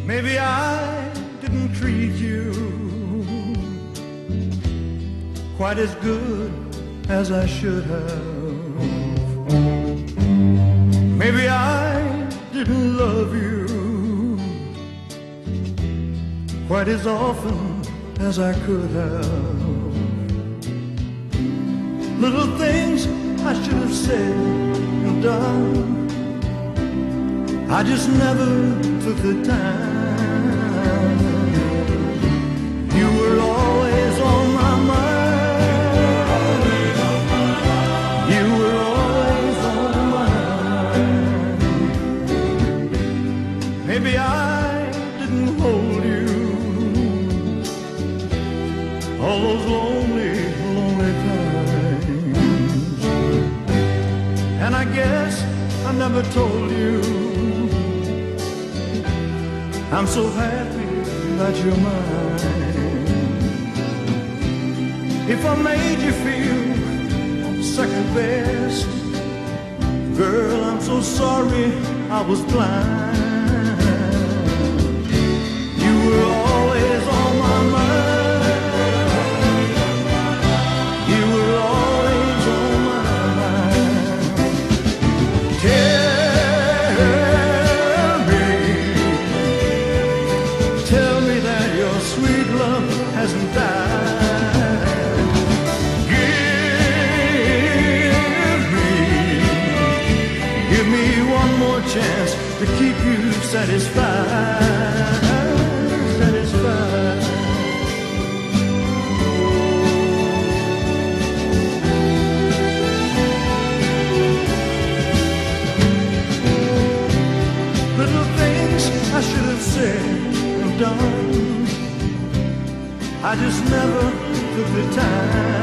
Maybe I didn't treat you quite as good as I should have. Maybe I didn't love you quite as often as I could have. Little things I should have said and done, I just never took the time. You were always on my mind. You were always on my mind. Maybe I didn't hold you all those lonely, lonely times. And I guess I never told you I'm so happy that you're mine. If I made you feel second best, girl, I'm so sorry I was blind. You were always on my mind. You were always on my mind. Tell me that your sweet love hasn't died. Give me one more chance to keep you satisfied, satisfied. Little things I should have said and done, I just never took the time.